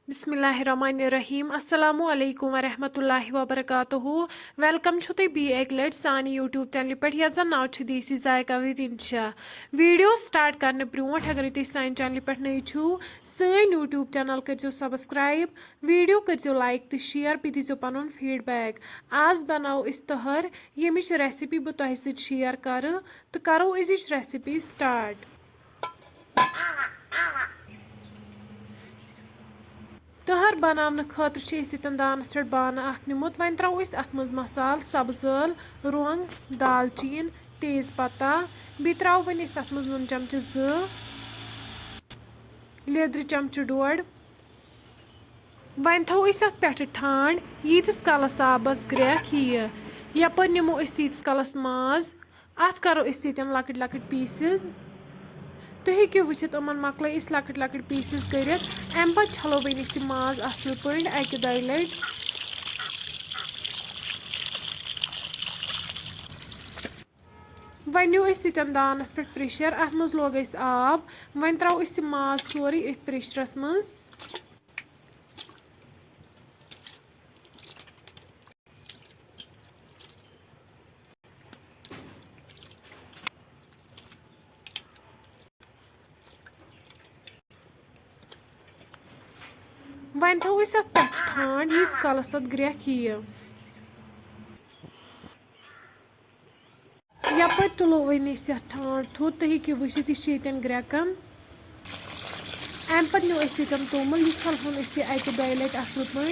बिस्मिल्लाहिर्रहमानिर्रहीम अस्सलामु अलैकुम वरहमतुल्लाहि वबरकातुहू वेलकम छु तुम बी एक लट सान यूट्यूब चैनल पे यस जन नाव छु देसी जायका विद इंशा वीडियो स्टार्ट करने ब्रोट अगर तुम सान चैनल पे नई छु सान यूट्यूब चैनल करो सब्सक्राइब वीडियो करो लाइक तो शेयर पे दीजो पनुन फीडबैक आज बनाओ इस तहर यमिच रेसिपी बह तोह सत शेयर कर तो करो अजिच रेसिपी स्टार्ट। तहर बनाने खतर दानस पे बान निमुत वन त्रो अत मज मसाल सब्ज ٲl रोंग दालचीन तेज पत्ता बे त्रो वन अत मज नून चमच 2 लेदर चमच 1.5 वन थो अत पे ठंड यीतिस कलस आबस ग्रेख यपर निमो तीस कलस माज अत करो लकट लकट पीसेस तुम हेकि वुचित उमन मकल लकट लकट पीसेस कर अम पे छलो वन माज असल पे अकि दो लट वन न्यू दानस पे प्रेशर अत मज लोग आब वन त्रो माज सोरे अथ प्रेशरस मज वन थो अत पे ठंड यीत कलस अत ग्रेख यपर तुलो वन ठंड थोद तुम हेकि वुचित यह ग्रेकन अम पे न्यू तोमुल यह छलहुन अकि दो लट असल पे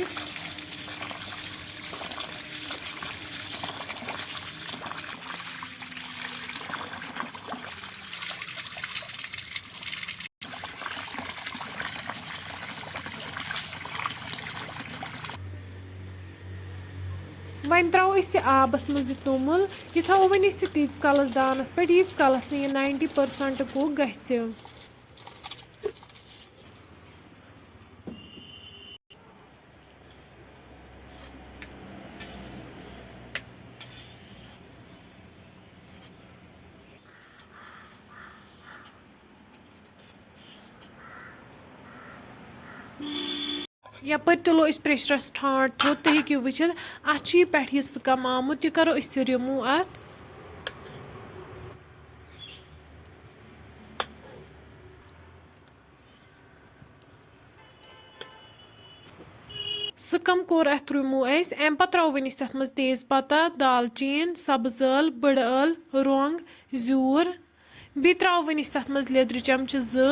वन त्रो आबस मज तोमुल यह थो वन तीस कलस दानस पे यीत कलस 90% कुक गि यपर तुलो प्रेशरस ठंड थोद तुम हेकि वुचित अत पे कम आमुत यह करो रिमूव अत कम कोर अत रिमूव अम पे त्रो वन अत मज तेज पत्ता दालचीन सब्ज ٲl बड़ ٲl रोंग ज़ूर बे त्रो वन अत मज लेदर चमच 2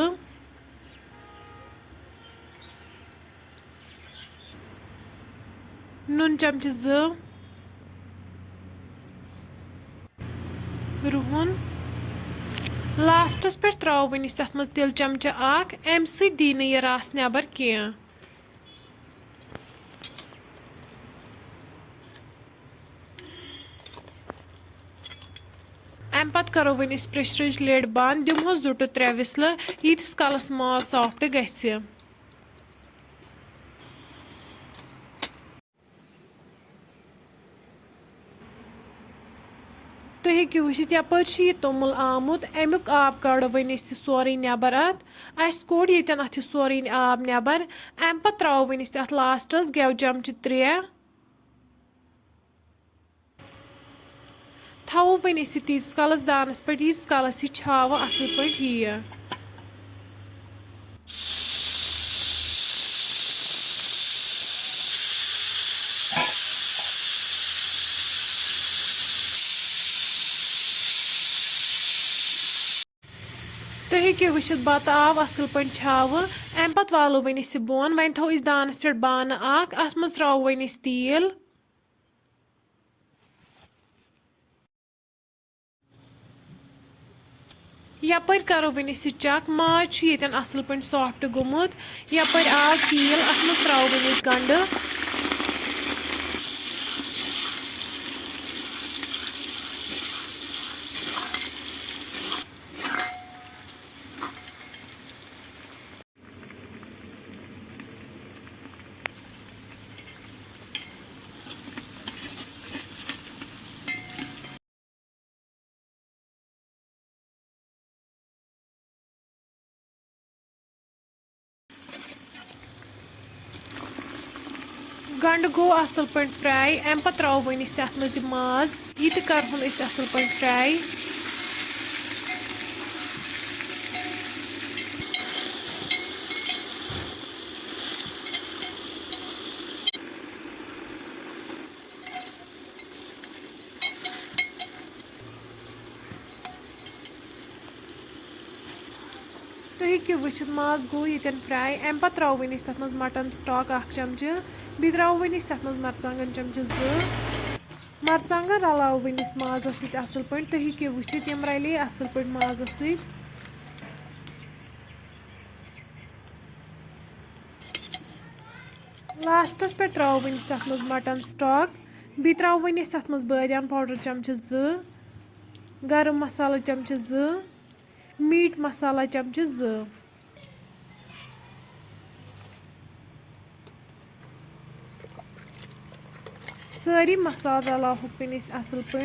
नून चमच 2 रुहन लास्टस पे त्रो वन अत मज तिल चमच 1 अम सी दी यह रस नबर कह अम पे करो वन प्रेशर लिड बंद दिमोस 2 to 3 विसल यीतिस कलस माज सॉफ्ट गि तुम हेकि वुचित यपर यह तोमुल आमुत अमुक आब कड़ो वन सोरे नबर अस कोड़ ये अत सोरे आब नबर अम पे त्रो वन अत लास्टस गेव चमच 3 थो वन तीस कलस दानस पे यीत कलस यह छाव असल पे तुम हेकि वुचित बत आव असल पे छाव अम पे वालो वन बोन वन थो दानस पे बान अत मज त्रो वन तेल यपर करो वन चक माज ये असल पे सॉफ्ट गोमुत यपर आव तेल अत मज त्रो वन गंड गंड गो असल पे फ्राई अम पे त्रो वन अत मज माज यह करहन असल पे फ्राई तुम हेकि वुचित माज गो ये फ्राई अम पे त्रो वन अत मज मटन स्टॉक 1 चमचह बी त्रो वन अत मज मरचांगन चमचह 2 मरचांगन रलाव वन माजस सत असल पे तुम हेकि वुचित यम रले असल पे माजस सत लास्टस पे त्रो वन अत मज मटन स्टॉक बी त्रो वन अत मज बादाम पाउडर चमचह 2 गरम मसाला चमचह 2 मीट मसाला चमचह 2 सारी मसाल रलाव वन असल पे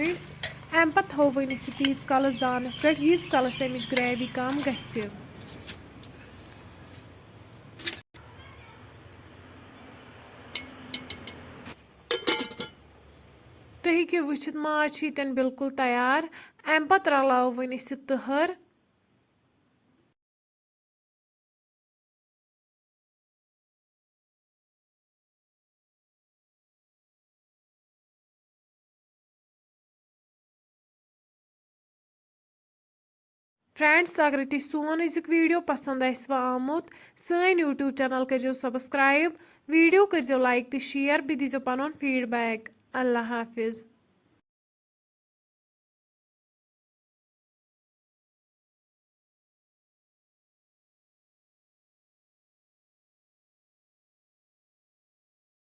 अम पे थो वन तीस कलस दानस पे यीस कलस अमिच ग्रेवी कम गि तुम हेकि वुचित माज यन बिल्कुल तैयार अम पे रलाव वन तहर फ्रेंड्स अगर तुम सोन अजुक वीडियो पसंद आमुत सन यूट्यूब चैनल करो सब्सक्राइब वीडियो करो लाइक तो शेयर बी दीजो पन फीडबैक अल्लाह हाफिज़।